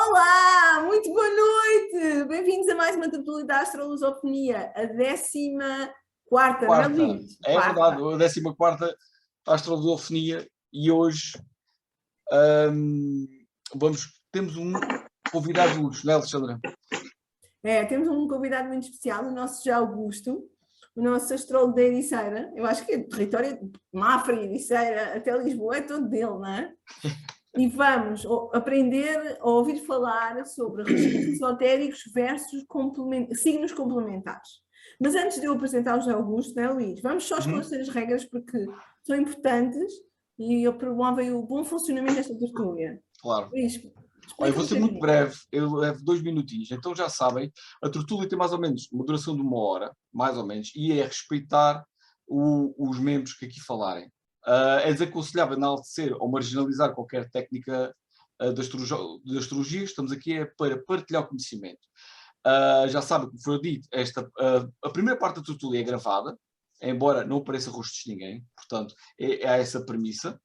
Olá, muito boa noite! Bem-vindos a mais uma tertúlia da Astrolusofonia, a 14ª, não é, Luís? É verdade, a 14ª Astrolusofonia e hoje temos um convidado de luxo, não é, Alexandra? Temos um convidado muito especial, o nosso José Augusto, o nosso astrólogo da Ericeira. Eu acho que é território de Mafra e Ericeira até Lisboa é todo dele, não é? E vamos aprender a ouvir falar sobre registros esotéricos versus signos complementares. Mas antes de eu apresentar o José Augusto, não é, Luís? Vamos só esclarecer as regras porque são importantes e promovem o bom funcionamento desta tertúlia. Claro. Luís, Olha, vou ser muito breve, eu levo 2 minutinhos. Então já sabem, a tertúlia tem mais ou menos uma duração de 1 hora, mais ou menos, e é respeitar os membros que aqui falarem. É desaconselhável enaltecer ou marginalizar qualquer técnica de astrologia. Estamos aqui para partilhar o conhecimento. Já sabem, como foi dito, a primeira parte da tertúlia é gravada, embora não apareça rostos de ninguém, portanto, é essa a premissa.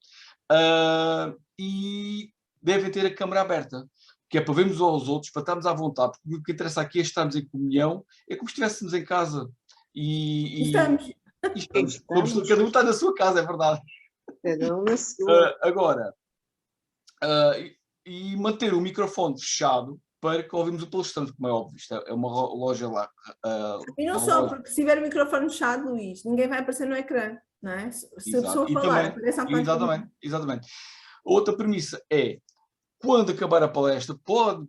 E devem ter a câmara aberta, que é para vermos aos outros, para estarmos à vontade, porque o que interessa aqui é estarmos em comunhão, é como se estivéssemos em casa. Estamos. Cada um está na sua casa, é verdade. Cada um na sua. Agora, e manter o microfone fechado para que ouvimos o palestrante, como é óbvio. Isto é uma loja lá. E não só, porque se tiver o microfone fechado, Luís, ninguém vai aparecer no ecrã, não é? Se a pessoa falar, aparece à parte. Exatamente. Outra premissa é, quando acabar a palestra,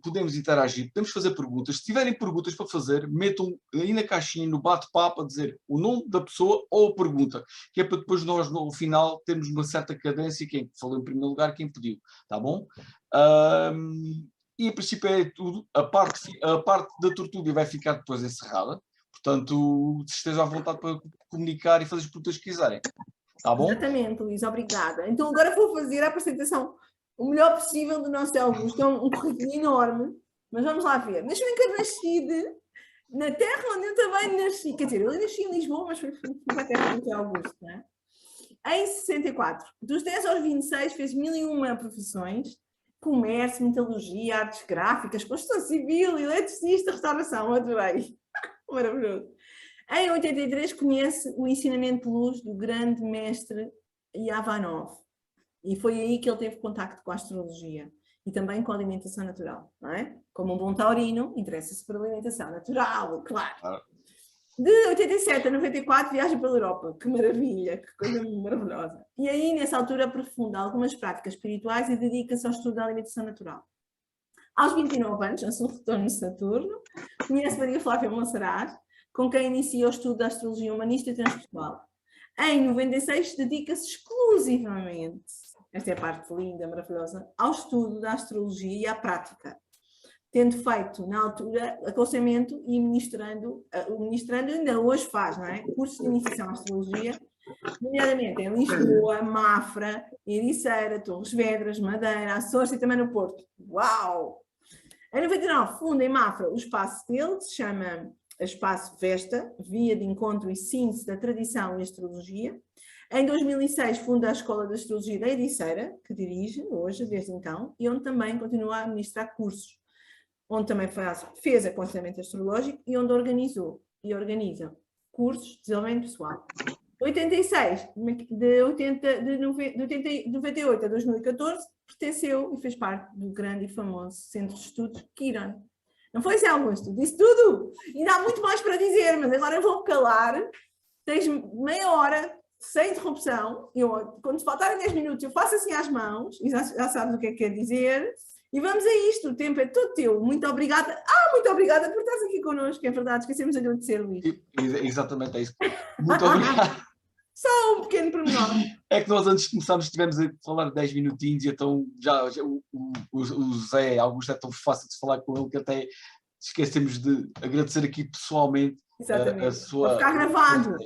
podemos interagir, podemos fazer perguntas. Se tiverem perguntas para fazer, metam aí na caixinha, no bate-papo, a dizer o nome da pessoa ou a pergunta, que é para depois nós, no final, termos uma certa cadência, quem falou em primeiro lugar, quem pediu, tá bom? E, a princípio, é tudo. A parte da tertúlia vai ficar depois encerrada, portanto, estejam à vontade para comunicar e fazer as perguntas que quiserem. Tá bom? Exatamente, Luís, obrigada. Então agora vou fazer a apresentação o melhor possível do nosso Augusto. É um currículo enorme, mas vamos lá ver. Nasci em Carnaxide, na terra onde eu também nasci. Quer dizer, eu nasci em Lisboa, mas fui para a terra do Augusto, não é? Em 64. Dos 10 aos 26 fez 1001 profissões. Comércio, metalurgia, artes gráficas, construção civil, eletricista, restauração. Adorei. Maravilhoso. Em 83 conhece o ensinamento de luz do grande mestre Yavanov. E foi aí que ele teve contacto com a astrologia e também com a alimentação natural, não é? Como um bom taurino, interessa-se por alimentação natural, claro. De 87 a 94 viaja pela Europa, que maravilha, que coisa maravilhosa. E aí, nessa altura, aprofunda algumas práticas espirituais e dedica-se ao estudo da alimentação natural. Aos 29 anos, antes do retorno de Saturno, conhece Maria Flávia Monserrat, com quem inicia o estudo da astrologia humanista e transpessoal. Em 96 dedica-se exclusivamente, esta é a parte linda, maravilhosa, ao estudo da astrologia e à prática, tendo feito, na altura, aconselhamento e ministrando, ainda hoje faz, não é? Cursos de iniciação à astrologia, nomeadamente em Lisboa, Mafra, Ericeira, Torres Vedras, Madeira, Açores e também no Porto. Uau! Em 99 funda em Mafra o espaço dele, que se chama Espaço Vesta, Via de Encontro e Síntese da Tradição e Astrologia. Em 2006 funda a Escola de Astrologia da Ericeira, que dirige hoje, desde então, e onde também continua a administrar cursos, onde também fez aconselhamento astrológico e onde organiza cursos de desenvolvimento pessoal. 86, de 98 a 2014, pertenceu e fez parte do grande e famoso Centro de Estudos Quiron. Não foi, Zé Augusto? Disse tudo! Ainda há muito mais para dizer, mas agora eu vou calar. Tens meia hora, sem interrupção. Quando faltarem 10 minutos, eu faço assim às mãos, e já sabes o que é que quer dizer. E vamos a isto, o tempo é todo teu. Muito obrigada. Muito obrigada por estares aqui connosco, é verdade. Esquecemos de agradecer, Luís. Exatamente, é isso. Muito obrigado. Só um pequeno pormenor. É que nós antes de começarmos tivemos a falar 10 minutinhos e então já o Zé Augusto é tão fácil de falar com ele que até esquecemos de agradecer aqui pessoalmente a sua... Para ficar gravado.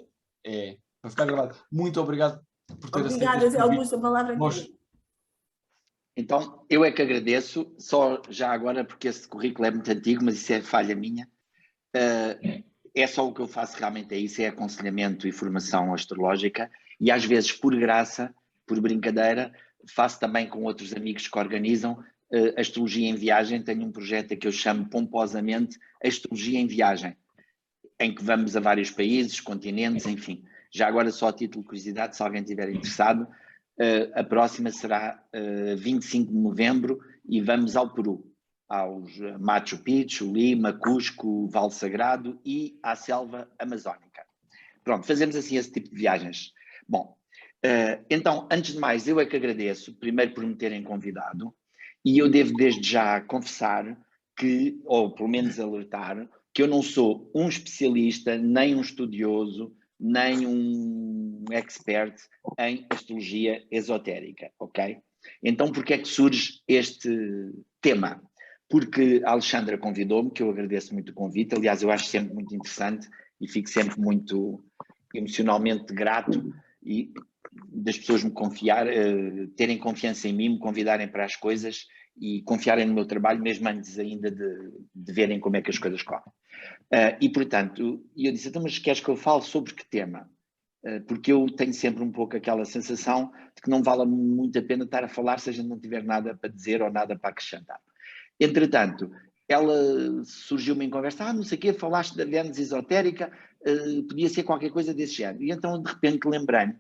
Para ficar gravado. Muito obrigado por ter aceito. Obrigada, Zé Augusto, a palavra é tua. Então, eu é que agradeço, só já agora, porque esse currículo é muito antigo, mas isso é falha minha. É só o que eu faço realmente, é isso, é aconselhamento e formação astrológica, e às vezes, por graça, por brincadeira, faço também com outros amigos que organizam Astrologia em Viagem, tenho um projeto que eu chamo pomposamente Astrologia em Viagem, em que vamos a vários países, continentes, enfim. Já agora, só a título de curiosidade, se alguém estiver interessado, a próxima será 25 de novembro e vamos ao Peru, aos Machu Picchu, Lima, Cusco, Vale Sagrado e à selva amazónica. Pronto, fazemos assim esse tipo de viagens. Bom, então, antes de mais, eu é que agradeço, primeiro por me terem convidado, e eu devo desde já confessar que, ou pelo menos alertar, que eu não sou um especialista, nem um estudioso, nem um expert em astrologia esotérica, ok? Então, por que é que surge este tema? Porque a Alexandra convidou-me, que eu agradeço muito o convite, aliás, eu acho sempre muito interessante e fico sempre muito emocionalmente grato e das pessoas me terem confiança em mim, me convidarem para as coisas e confiarem no meu trabalho, mesmo antes ainda de verem como é que as coisas correm. E, portanto, eu disse, então, mas queres que eu fale sobre que tema? Porque eu tenho sempre um pouco aquela sensação de que não vale muito a pena estar a falar se a gente não tiver nada para dizer ou nada para acrescentar. Entretanto, ela surgiu-me em conversa, não sei o quê, falaste da Vênus esotérica, podia ser qualquer coisa desse género. E então, de repente, lembrei-me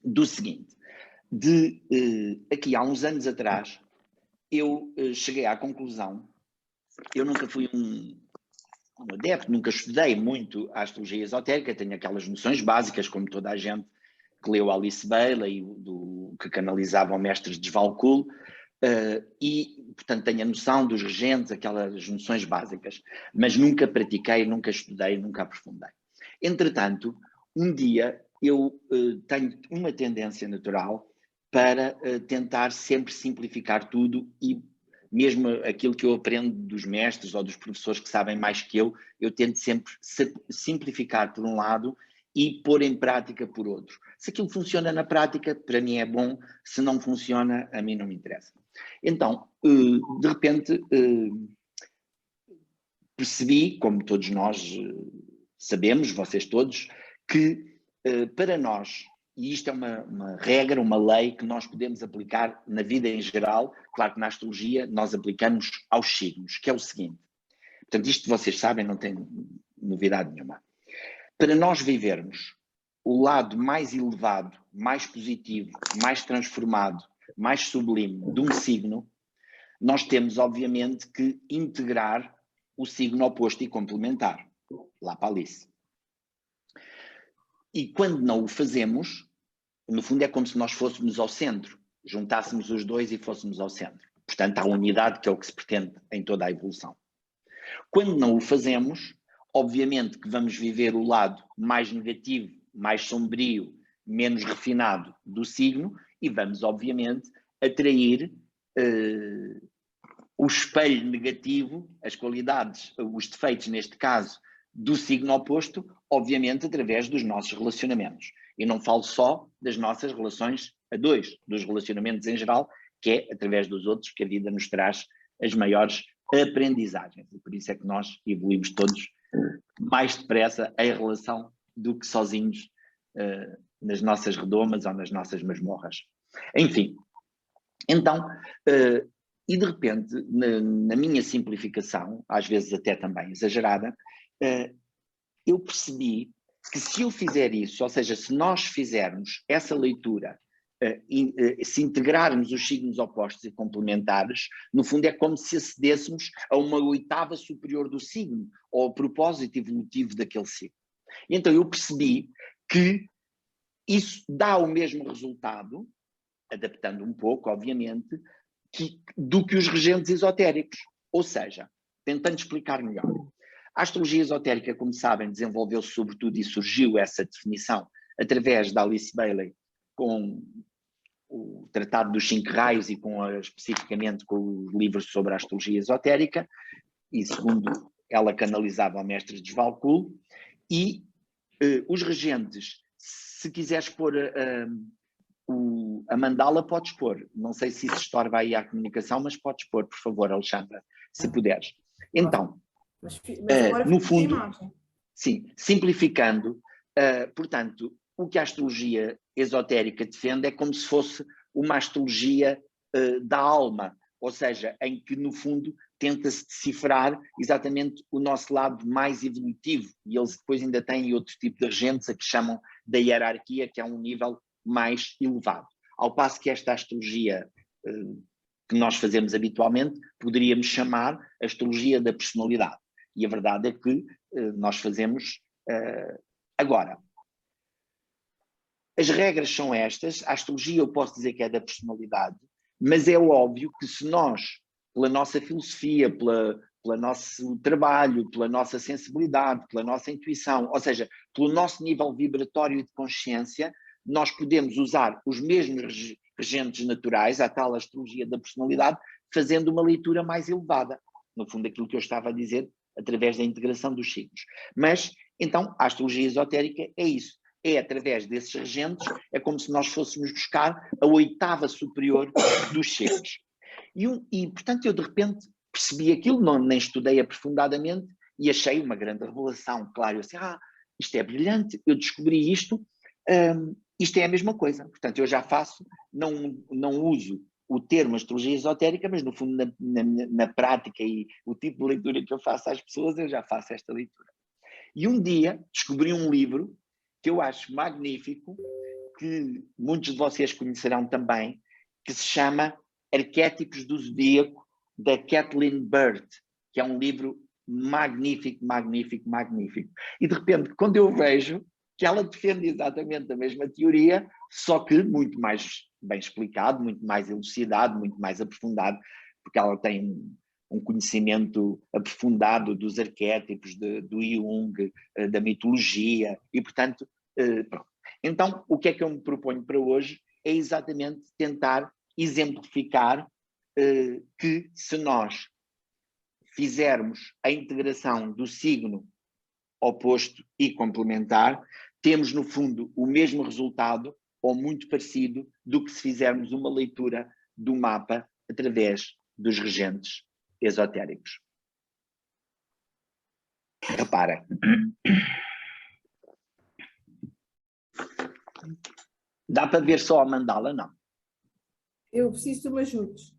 do seguinte, aqui há uns anos atrás, eu cheguei à conclusão, eu nunca fui um adepto, nunca estudei muito a astrologia esotérica, tenho aquelas noções básicas, como toda a gente que leu Alice Bailey, que canalizavam mestres de Svalkul, e, portanto, tenho a noção dos regentes, aquelas noções básicas, mas nunca pratiquei, nunca estudei, nunca aprofundei. Entretanto, um dia eu tenho uma tendência natural para tentar sempre simplificar tudo e mesmo aquilo que eu aprendo dos mestres ou dos professores que sabem mais que eu tento sempre simplificar por um lado e pôr em prática por outro. Se aquilo funciona na prática, para mim é bom, se não funciona, a mim não me interessa. Então, de repente, percebi, como todos nós sabemos, vocês todos, que para nós, e isto é uma regra, uma lei que nós podemos aplicar na vida em geral, claro que na astrologia nós aplicamos aos signos, que é o seguinte, portanto isto vocês sabem, não tem novidade nenhuma. Para nós vivermos o lado mais elevado, mais positivo, mais transformado, mais sublime de um signo, nós temos obviamente que integrar o signo oposto e complementar, lá para Alice. E quando não o fazemos, no fundo é como se nós fôssemos ao centro, juntássemos os dois e fôssemos ao centro. Portanto, há unidade, que é o que se pretende em toda a evolução. Quando não o fazemos, obviamente que vamos viver o lado mais negativo, mais sombrio, menos refinado do signo e vamos, obviamente, atrair o espelho negativo, as qualidades, os defeitos, neste caso, do signo oposto, obviamente, através dos nossos relacionamentos. E não falo só das nossas relações a dois, dos relacionamentos em geral, que é através dos outros que a vida nos traz as maiores aprendizagens. E por isso é que nós evoluímos todos mais depressa em relação do que sozinhos nas nossas redomas ou nas nossas masmorras. Enfim, então, e de repente, na minha simplificação, às vezes até também exagerada, eu percebi que se eu fizer isso, ou seja, se nós fizermos essa leitura, se integrarmos os signos opostos e complementares, no fundo é como se acedêssemos a uma oitava superior do signo, ou ao propósito evolutivo daquele signo. E então eu percebi que isso dá o mesmo resultado, adaptando um pouco, obviamente, do que os regentes esotéricos. Ou seja, tentando explicar melhor. A astrologia esotérica, como sabem, desenvolveu-se sobretudo e surgiu essa definição através da Alice Bailey com o Tratado dos 5 Raios e especificamente com os livros sobre a astrologia esotérica, e segundo ela canalizava ao mestre de Svalkul, e os regentes, se quiseres pôr a mandala, podes pôr. Não sei se isso estorva aí à comunicação, mas podes pôr, por favor, Alexandra, se puderes. Então, mas agora no fundo, sim, simplificando, portanto, o que a astrologia esotérica defende é como se fosse uma astrologia da alma, ou seja, em que no fundo tenta-se decifrar exatamente o nosso lado mais evolutivo, e eles depois ainda têm outro tipo de regentes a que chamam da hierarquia, que é um nível mais elevado. Ao passo que esta astrologia que nós fazemos habitualmente, poderíamos chamar a astrologia da personalidade. E a verdade é que nós fazemos agora. As regras são estas, a astrologia eu posso dizer que é da personalidade, mas é óbvio que se nós, pela nossa filosofia, pelo nosso trabalho, pela nossa sensibilidade, pela nossa intuição, ou seja, pelo nosso nível vibratório e de consciência, nós podemos usar os mesmos regentes naturais, a tal astrologia da personalidade, fazendo uma leitura mais elevada. No fundo, aquilo que eu estava a dizer, através da integração dos signos. Mas, então, a astrologia esotérica é isso. É através desses regentes, é como se nós fôssemos buscar a oitava superior dos signos. E, portanto, eu de repente percebi aquilo, nem estudei aprofundadamente e achei uma grande revelação. Claro, eu assim, isto é brilhante, eu descobri isto, isto é a mesma coisa. Portanto, eu já faço, não uso o termo astrologia esotérica, mas no fundo, na prática e o tipo de leitura que eu faço às pessoas, eu já faço esta leitura. E um dia descobri um livro que eu acho magnífico, que muitos de vocês conhecerão também, que se chama Arquétipos do Zodíaco, da Kathleen Bird, que é um livro magnífico, magnífico, magnífico. E de repente, quando eu vejo que ela defende exatamente a mesma teoria, só que muito mais bem explicado, muito mais elucidado, muito mais aprofundado, porque ela tem um conhecimento aprofundado dos arquétipos, do Jung, da mitologia, e portanto, pronto. Então, o que é que eu me proponho para hoje é exatamente tentar exemplificar que se nós fizermos a integração do signo oposto e complementar, temos no fundo o mesmo resultado, ou muito parecido, do que se fizermos uma leitura do mapa através dos regentes esotéricos. Reparem. Dá para ver só a mandala? Não. Eu preciso de me ajudes.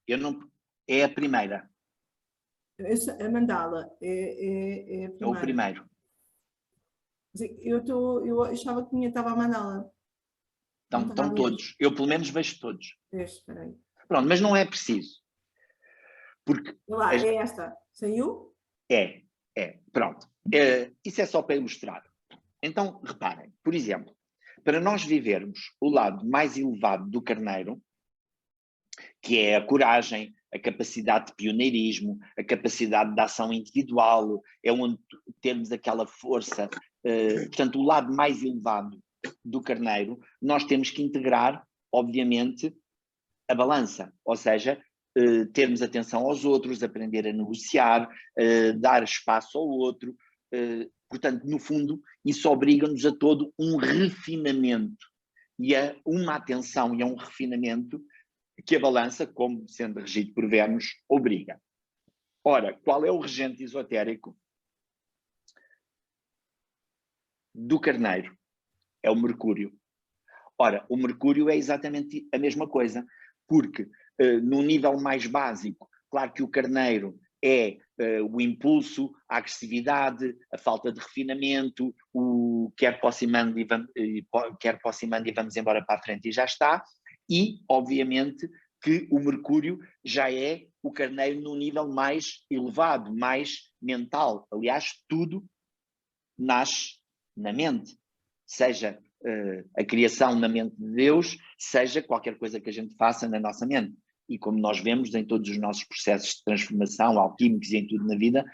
Eu não. É a primeira. A mandala é a primeira. É o primeiro. Eu achava que estava a mandala. Estão todos. Eu pelo menos vejo todos. Espera aí. Pronto, mas não é preciso. Porque. Lá, é esta. Saiu? É. Pronto. Isso é só para ilustrar. Então, reparem, por exemplo, para nós vivermos o lado mais elevado do carneiro, que é a coragem, a capacidade de pioneirismo, a capacidade de ação individual, é onde temos aquela força, portanto, o lado mais elevado do carneiro, nós temos que integrar, obviamente, a balança, ou seja, termos atenção aos outros, aprender a negociar, dar espaço ao outro, portanto, no fundo, isso obriga-nos a todo um refinamento e a uma atenção e a um refinamento que a balança, como sendo regido por Vênus, obriga. Ora, qual é o regente esotérico do carneiro? É o Mercúrio. Ora, o Mercúrio é exatamente a mesma coisa, porque no nível mais básico, claro que o carneiro é o impulso, a agressividade, a falta de refinamento, o quer possa e mande e vamos embora para a frente e já está, e obviamente que o Mercúrio já é o carneiro num nível mais elevado, mais mental. Aliás, tudo nasce na mente, seja a criação na mente de Deus, seja qualquer coisa que a gente faça na nossa mente. E como nós vemos em todos os nossos processos de transformação, alquímicos e em tudo na vida,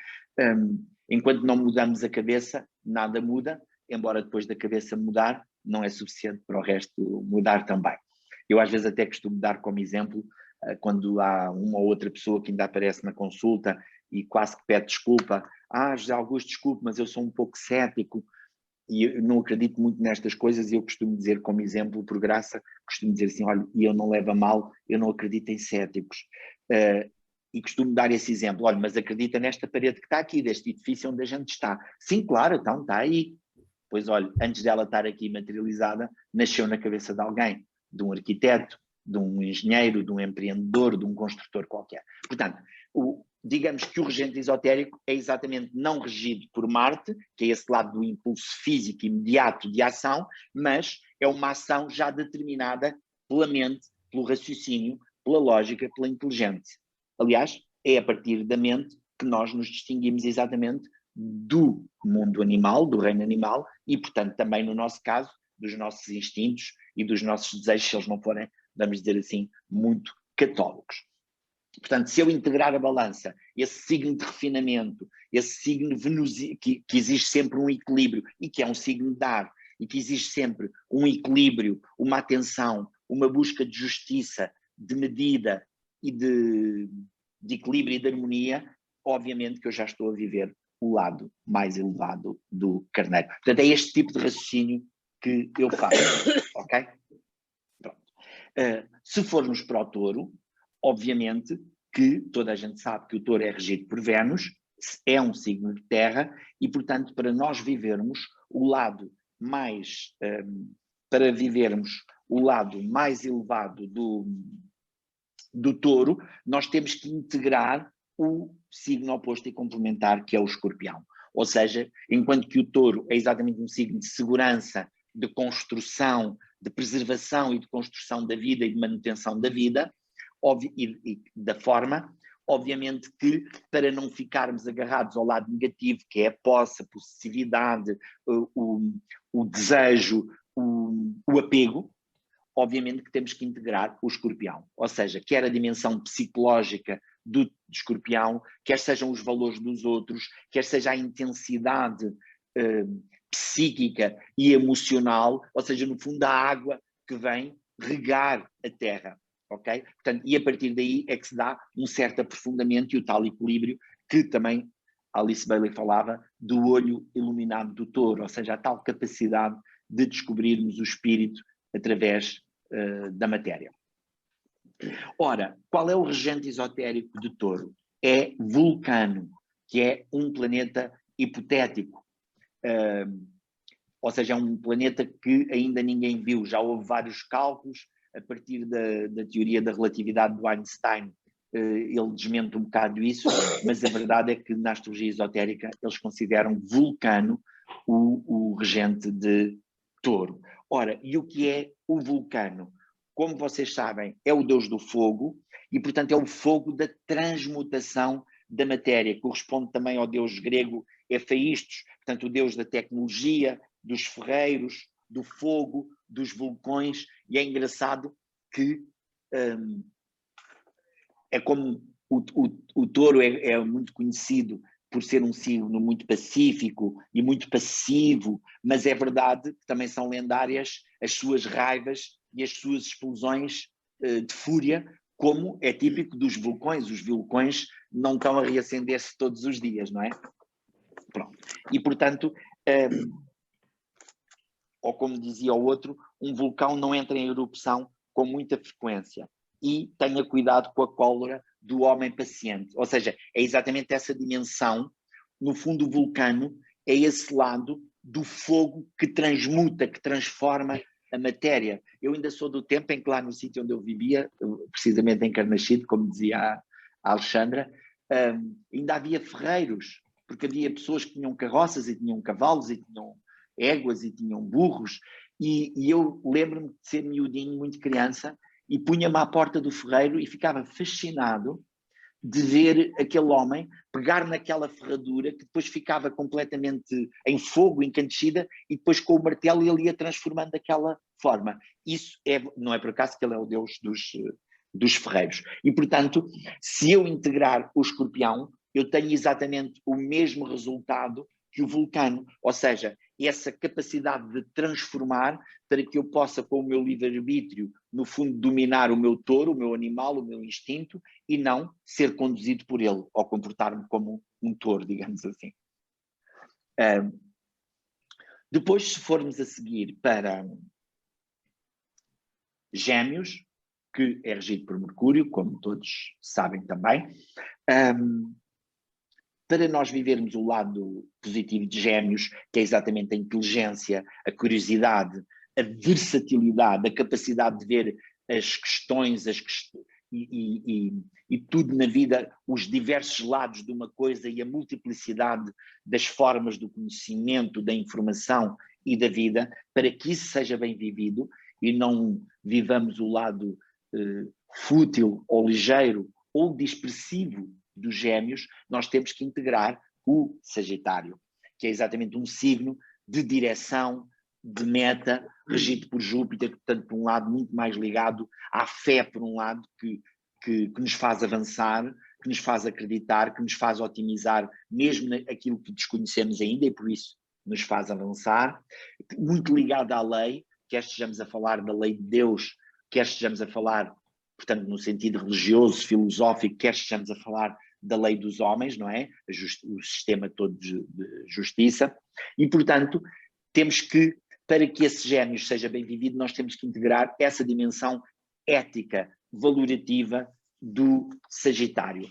enquanto não mudamos a cabeça, nada muda, embora depois da cabeça mudar, não é suficiente para o resto mudar também. Eu às vezes até costumo dar como exemplo, quando há uma ou outra pessoa que ainda aparece na consulta e quase que pede desculpa, José Augusto, desculpe, mas eu sou um pouco cético, e eu não acredito muito nestas coisas, e eu costumo dizer como exemplo, por graça, costumo dizer assim, olha, e eu não levo a mal, eu não acredito em céticos. E costumo dar esse exemplo, olha, mas acredita nesta parede que está aqui, deste edifício onde a gente está. Sim, claro, então está aí. Pois olha, antes dela estar aqui materializada, nasceu na cabeça de alguém, de um arquiteto, de um engenheiro, de um empreendedor, de um construtor qualquer. Portanto, digamos que o regente esotérico é exatamente não regido por Marte, que é esse lado do impulso físico imediato de ação, mas é uma ação já determinada pela mente, pelo raciocínio, pela lógica, pela inteligência. Aliás, é a partir da mente que nós nos distinguimos exatamente do mundo animal, do reino animal, e, portanto, também no nosso caso, dos nossos instintos e dos nossos desejos, se eles não forem, vamos dizer assim, muito católicos. Portanto, se eu integrar a balança, esse signo de refinamento, esse signo que exige sempre um equilíbrio, e que é um signo de ar, e que exige sempre um equilíbrio, uma atenção, uma busca de justiça, de medida e de equilíbrio e de harmonia, obviamente que eu já estou a viver o lado mais elevado do carneiro. Portanto, é este tipo de raciocínio que eu faço, ok? Pronto. Se formos para o touro, obviamente que toda a gente sabe que o touro é regido por Vênus, é um signo de terra, e, portanto, para nós vivermos o lado mais, para vivermos o lado mais elevado do touro, nós temos que integrar o signo oposto e complementar, que é o escorpião. Ou seja, enquanto que o touro é exatamente um signo de segurança, de construção, de preservação e de construção da vida e de manutenção da vida, e da forma, obviamente que para não ficarmos agarrados ao lado negativo, que é a posse, a possessividade, o desejo, o apego, obviamente que temos que integrar o escorpião. Ou seja, quer a dimensão psicológica do escorpião, quer sejam os valores dos outros, quer seja a intensidade psíquica e emocional, ou seja, no fundo a água que vem regar a terra, ok? Portanto, e a partir daí é que se dá um certo aprofundamento e o tal equilíbrio que também Alice Bailey falava do olho iluminado do touro, ou seja, a tal capacidade de descobrirmos o espírito através da matéria. Ora, qual é o regente esotérico de touro? É Vulcano, que é um planeta hipotético. Ou seja, é um planeta que ainda ninguém viu. Já houve vários cálculos a partir da teoria da relatividade do Einstein. Ele desmente um bocado isso, mas a verdade é que na astrologia esotérica eles consideram Vulcano o regente de touro. Ora, e o que é o Vulcano? Como vocês sabem, é o deus do fogo e, portanto, é o fogo da transmutação da matéria. Corresponde também ao deus grego Hephaístos, portanto, o deus da tecnologia, dos ferreiros, do fogo, dos vulcões. E é engraçado que é como o touro é muito conhecido por ser um signo muito pacífico e muito passivo, mas é verdade que também são lendárias as suas raivas e as suas explosões de fúria, como é típico dos vulcões. Os vulcões não estão a reacender-se todos os dias, não é? Pronto. E, portanto, ou como dizia o outro, um vulcão não entra em erupção com muita frequência. E tenha cuidado com a cólera do homem paciente. Ou seja, é exatamente essa dimensão. No fundo, o Vulcano é esse lado do fogo que transmuta, que transforma a matéria. Eu ainda sou do tempo em que lá no sítio onde eu vivia, precisamente em Carnaxide, como dizia a Alexandra, ainda havia ferreiros, porque havia pessoas que tinham carroças e tinham cavalos e tinham éguas e tinham burros, e eu lembro-me de ser miudinho, muito criança, e punha-me à porta do ferreiro e ficava fascinado de ver aquele homem pegar naquela ferradura que depois ficava completamente em fogo, encandecida, e depois com o martelo ele ia transformando daquela forma. Isso não é por acaso que ele é o deus dos ferreiros. E, portanto, se eu integrar o escorpião, eu tenho exatamente o mesmo resultado que o Vulcano, ou seja, essa capacidade de transformar para que eu possa, com o meu livre-arbítrio, no fundo, dominar o meu touro, o meu animal, o meu instinto, e não ser conduzido por ele, ou comportar-me como um touro, digamos assim. Depois, se formos a seguir para Gêmeos, que é regido por Mercúrio, como todos sabem também, para nós vivermos o lado positivo de Gêmeos, que é exatamente a inteligência, a curiosidade, a versatilidade, a capacidade de ver as questões, e tudo na vida, os diversos lados de uma coisa e a multiplicidade das formas do conhecimento, da informação e da vida, para que isso seja bem vivido e não vivamos o lado fútil ou ligeiro ou dispersivo dos Gêmeos. Nós temos que integrar o Sagitário, que é exatamente um signo de direção, de meta, regido por Júpiter, portanto, por um lado muito mais ligado à fé, por um lado, que nos faz avançar, que nos faz acreditar, que nos faz otimizar mesmo aquilo que desconhecemos ainda, e por isso nos faz avançar, muito ligado à lei, quer estejamos a falar da lei de Deus, quer estejamos a falar, portanto, no sentido religioso, filosófico, quer estejamos a falar da lei dos homens, não é? O sistema todo de justiça, e, portanto, temos que, para que esse Gêmeos seja bem vivido, nós temos que integrar essa dimensão ética, valorativa do Sagitário.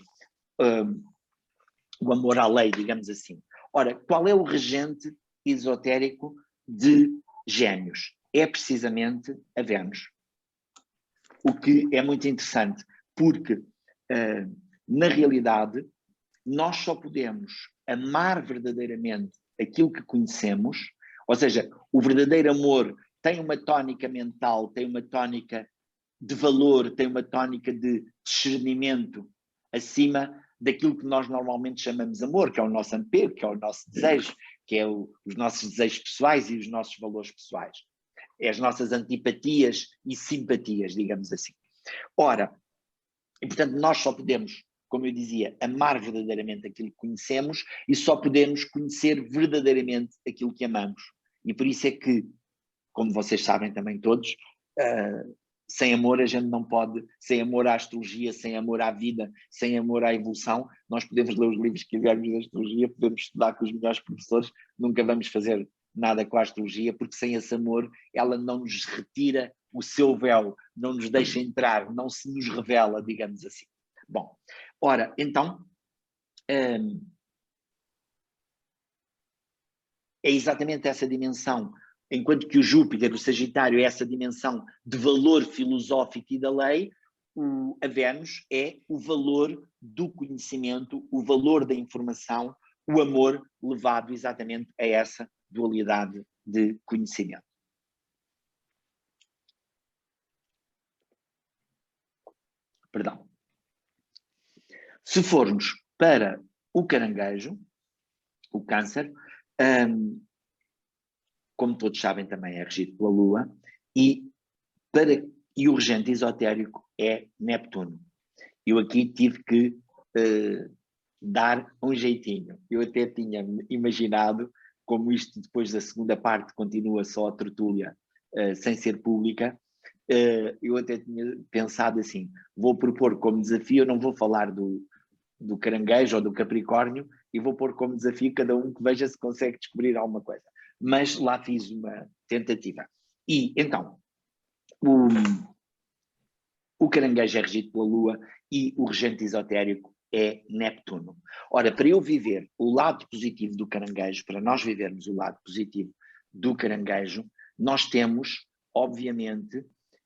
O amor à lei, digamos assim. Ora, qual é o regente esotérico de Gêmeos? É precisamente a Vênus. O que é muito interessante, porque, na realidade, nós só podemos amar verdadeiramente aquilo que conhecemos, ou seja, o verdadeiro amor tem uma tónica mental, tem uma tónica de valor, tem uma tónica de discernimento acima daquilo que nós normalmente chamamos amor, que é o nosso apego, que é o nosso desejo, que é os nossos desejos pessoais e os nossos valores pessoais. É as nossas antipatias e simpatias, digamos assim. Ora, e portanto nós só podemos, como eu dizia, amar verdadeiramente aquilo que conhecemos e só podemos conhecer verdadeiramente aquilo que amamos. E por isso é que, como vocês sabem também todos, sem amor a gente não pode, sem amor à astrologia, sem amor à vida, sem amor à evolução, nós podemos ler os livros que quisermos de astrologia, podemos estudar com os melhores professores, nunca vamos fazer nada com a astrologia, porque sem esse amor ela não nos retira o seu véu, não nos deixa entrar, não se nos revela, digamos assim. Bom, ora, então, é exatamente essa dimensão, enquanto que o Júpiter, o Sagitário, é essa dimensão de valor filosófico e da lei, a Vênus é o valor do conhecimento, o valor da informação, o amor levado exatamente a essa dualidade de conhecimento. Perdão. Se formos para o Caranguejo, o Câncer, como todos sabem também é regido pela Lua, e o regente esotérico é Neptuno. Eu aqui tive que dar um jeitinho. Eu até tinha imaginado, como isto depois da segunda parte continua só a tertúlia sem ser pública, eu até tinha pensado assim, vou propor como desafio, eu não vou falar do Caranguejo ou do Capricórnio, e vou pôr como desafio cada um que veja se consegue descobrir alguma coisa. Mas lá fiz uma tentativa. E então, o Caranguejo é regido pela Lua e o regente esotérico é Neptuno. Ora, para eu viver o lado positivo do Caranguejo, para nós vivermos o lado positivo do Caranguejo, nós temos, obviamente,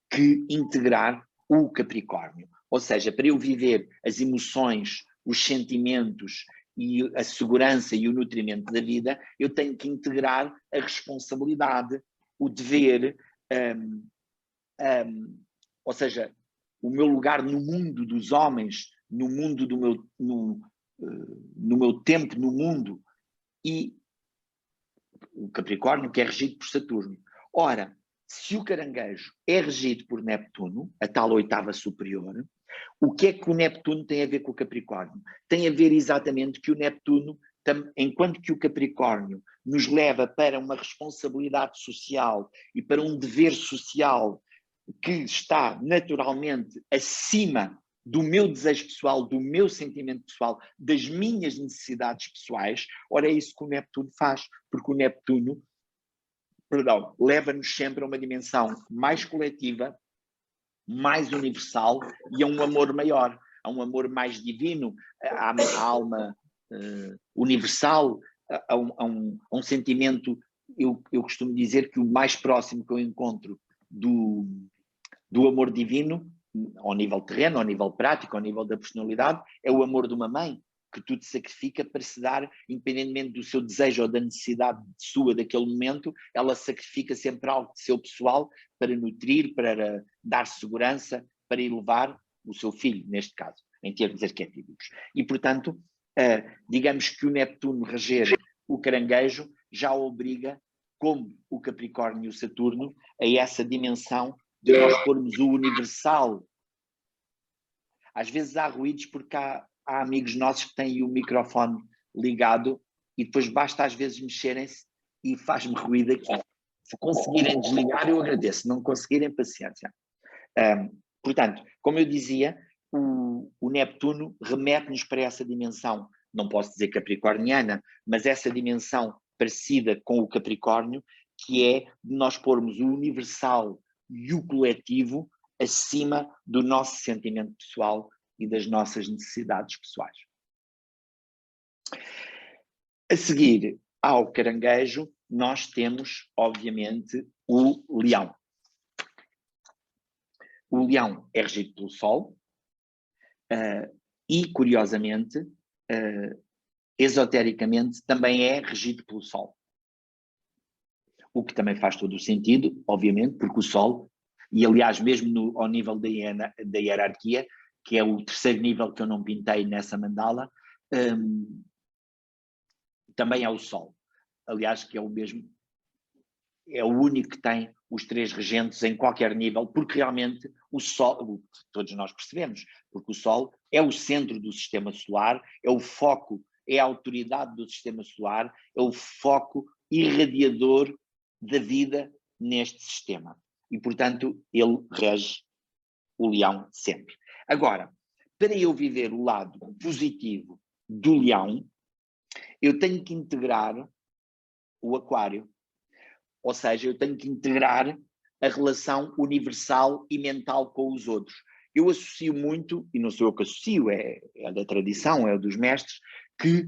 que integrar o Capricórnio. Ou seja, para eu viver as emoções, os sentimentos e a segurança e o nutrimento da vida, eu tenho que integrar a responsabilidade, o dever, ou seja, o meu lugar no mundo dos homens, no mundo no meu tempo no mundo, e o Capricórnio, que é regido por Saturno. Ora, se o Caranguejo é regido por Neptuno, a tal oitava superior, o que é que o Neptuno tem a ver com o Capricórnio? Tem a ver exatamente que o Neptuno, enquanto que o Capricórnio nos leva para uma responsabilidade social e para um dever social que está naturalmente acima do meu desejo pessoal, do meu sentimento pessoal, das minhas necessidades pessoais, ora é isso que o Neptuno faz, porque o Neptuno, leva-nos sempre a uma dimensão mais coletiva, mais universal e a um amor maior, a um amor mais divino, à alma universal, a um sentimento, eu costumo dizer que o mais próximo que eu encontro do amor divino, ao nível terreno, ao nível prático, ao nível da personalidade, é o amor de uma mãe, que tudo sacrifica para se dar, independentemente do seu desejo ou da necessidade sua daquele momento, ela sacrifica sempre algo de seu pessoal para nutrir, para dar segurança, para elevar o seu filho, neste caso, em termos arquetípicos. E, portanto, digamos que o Neptuno reger o caranguejo já o obriga, como o Capricórnio e o Saturno, a essa dimensão de nós pormos o universal. Às vezes há ruídos porque há amigos nossos que têm o microfone ligado e depois basta às vezes mexerem-se e faz-me ruído aqui. Se conseguirem desligar, eu agradeço. Se não conseguirem, paciência. Portanto, como eu dizia, o Neptuno remete-nos para essa dimensão, não posso dizer capricorniana, mas essa dimensão parecida com o Capricórnio, que é de nós pormos o universal e o coletivo acima do nosso sentimento pessoal e das nossas necessidades pessoais. A seguir ao caranguejo, nós temos, obviamente, o leão. O leão é regido pelo Sol e, curiosamente, esotericamente, também é regido pelo Sol. O que também faz todo o sentido, obviamente, porque o Sol, e aliás mesmo ao nível da hierarquia, que é o terceiro nível que eu não pintei nessa mandala, também é o Sol. Aliás, que é o mesmo, é o único que tem os três regentes em qualquer nível, porque realmente o Sol, todos nós percebemos, porque o Sol é o centro do sistema solar, é o foco, é a autoridade do sistema solar, é o foco irradiador da vida neste sistema. E, portanto, ele rege o leão sempre. Agora, para eu viver o lado positivo do leão, eu tenho que integrar o aquário. Ou seja, eu tenho que integrar a relação universal e mental com os outros. Eu associo muito, e não sou eu que associo, é da tradição, é dos mestres, que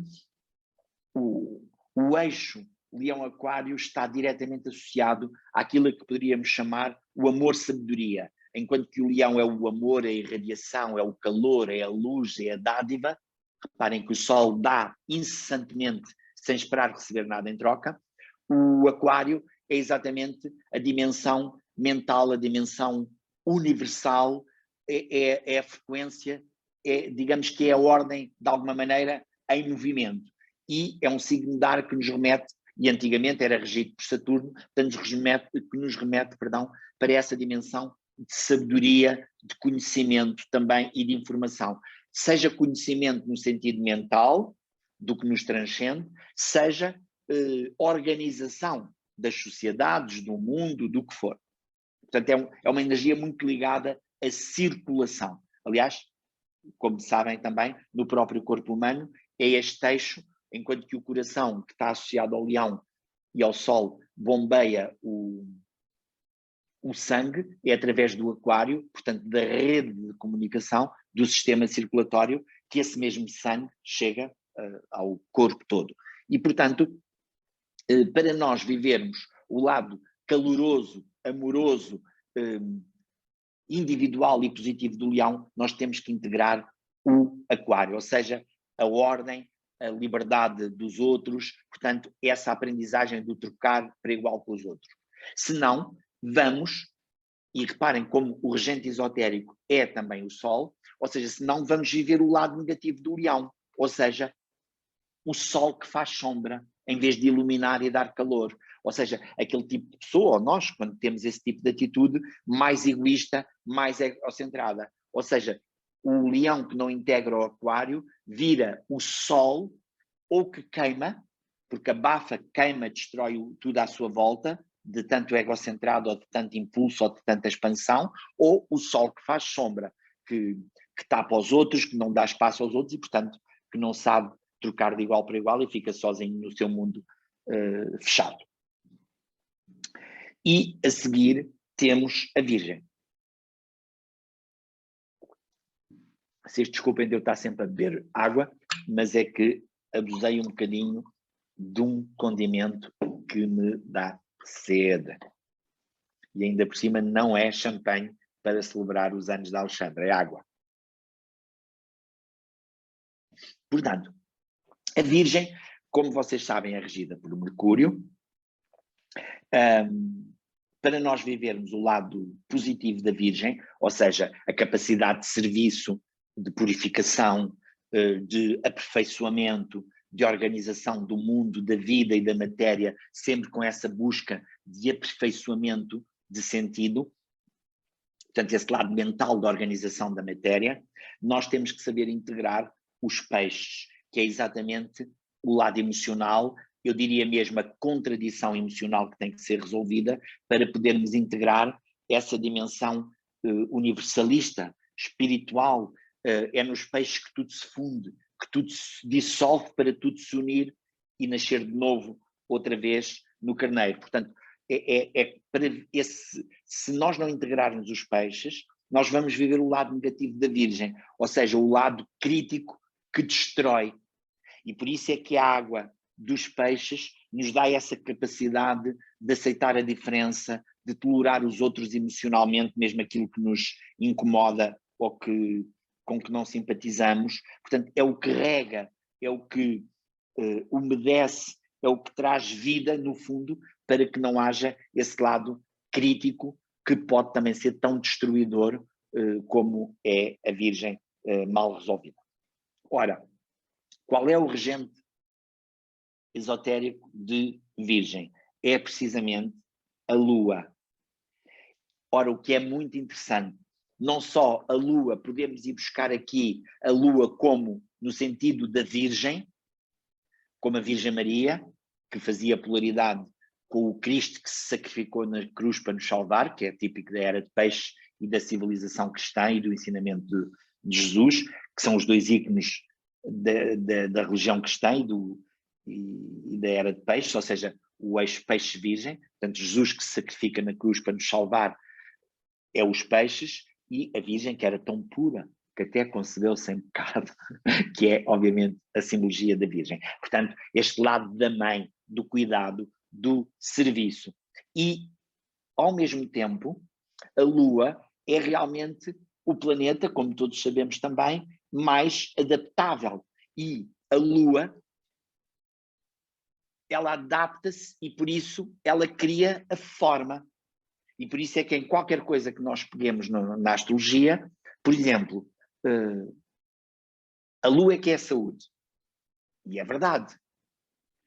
o eixo leão-aquário está diretamente associado àquilo que poderíamos chamar o amor-sabedoria. Enquanto que o leão é o amor, é a irradiação, é o calor, é a luz, é a dádiva. Reparem que o Sol dá incessantemente, sem esperar receber nada em troca. O aquário é exatamente a dimensão mental, a dimensão universal, é a frequência, digamos que é a ordem, de alguma maneira, em movimento. E é um signo de ar que nos remete, e antigamente era regido por Saturno, que nos remete para essa dimensão de sabedoria, de conhecimento também e de informação. Seja conhecimento no sentido mental, do que nos transcende, seja organização das sociedades, do mundo, do que for. Portanto, é uma energia muito ligada à circulação. Aliás, como sabem também, no próprio corpo humano, é este eixo, enquanto que o coração, que está associado ao leão e ao Sol, bombeia o sangue, é através do aquário, portanto, da rede de comunicação, do sistema circulatório, que esse mesmo sangue chega ao corpo todo. E, portanto, para nós vivermos o lado caloroso, amoroso, individual e positivo do leão, nós temos que integrar o aquário, ou seja, a ordem, a liberdade dos outros, portanto, essa aprendizagem do trocar para igual com os outros. Senão, e reparem como o regente esotérico é também o Sol, ou seja, senão vamos viver o lado negativo do leão, ou seja, o Sol que faz sombra, em vez de iluminar e dar calor. Ou seja, aquele tipo de pessoa, ou nós, quando temos esse tipo de atitude, mais egoísta, mais egocentrada. Ou seja, o leão que não integra o aquário vira o Sol, ou que queima, porque abafa, queima, destrói tudo à sua volta, de tanto egocentrado, ou de tanto impulso, ou de tanta expansão, ou o Sol que faz sombra, que tapa os outros, que não dá espaço aos outros e, portanto, que não sabe trocar de igual para igual e fica sozinho no seu mundo fechado. E a seguir temos a Virgem. Vocês desculpem de eu estar sempre a beber água, mas é que abusei um bocadinho de um condimento que me dá sede. E ainda por cima não é champanhe para celebrar os anos de Alexandre, é água. Portanto, a Virgem, como vocês sabem, é regida por Mercúrio. Para nós vivermos o lado positivo da Virgem, ou seja, a capacidade de serviço, de purificação, de aperfeiçoamento, de organização do mundo, da vida e da matéria, sempre com essa busca de aperfeiçoamento de sentido, portanto, esse lado mental da organização da matéria, nós temos que saber integrar os peixes, que é exatamente o lado emocional, eu diria mesmo a contradição emocional que tem que ser resolvida para podermos integrar essa dimensão universalista, espiritual, é nos peixes que tudo se funde, que tudo se dissolve para tudo se unir e nascer de novo, outra vez, no carneiro. Portanto, se nós não integrarmos os peixes, nós vamos viver o lado negativo da Virgem, ou seja, o lado crítico que destrói. E por isso é que a água dos peixes nos dá essa capacidade de aceitar a diferença, de tolerar os outros emocionalmente, mesmo aquilo que nos incomoda ou com que não simpatizamos. Portanto, é o que rega, é o que umedece, é o que traz vida, no fundo, para que não haja esse lado crítico que pode também ser tão destruidor como é a Virgem mal resolvida. Ora, qual é o regente esotérico de Virgem? É precisamente a Lua. Ora, o que é muito interessante, não só a Lua, podemos ir buscar aqui a Lua como no sentido da Virgem, como a Virgem Maria, que fazia polaridade com o Cristo que se sacrificou na cruz para nos salvar, que é típico da era de peixe e da civilização cristã e do ensinamento de Jesus, que são os dois ícones da religião cristã e da era de peixe, ou seja, o eixo peixe-virgem. Portanto, Jesus que se sacrifica na cruz para nos salvar é os peixes, e a Virgem que era tão pura, que até concebeu sem pecado, que é, obviamente, a simbologia da Virgem. Portanto, este lado da mãe, do cuidado, do serviço. E, ao mesmo tempo, a Lua é realmente o planeta, como todos sabemos também, mais adaptável. E a Lua, ela adapta-se e, por isso, ela cria a forma. E por isso é que em qualquer coisa que nós peguemos na astrologia, por exemplo, a Lua é que é a saúde. E é verdade.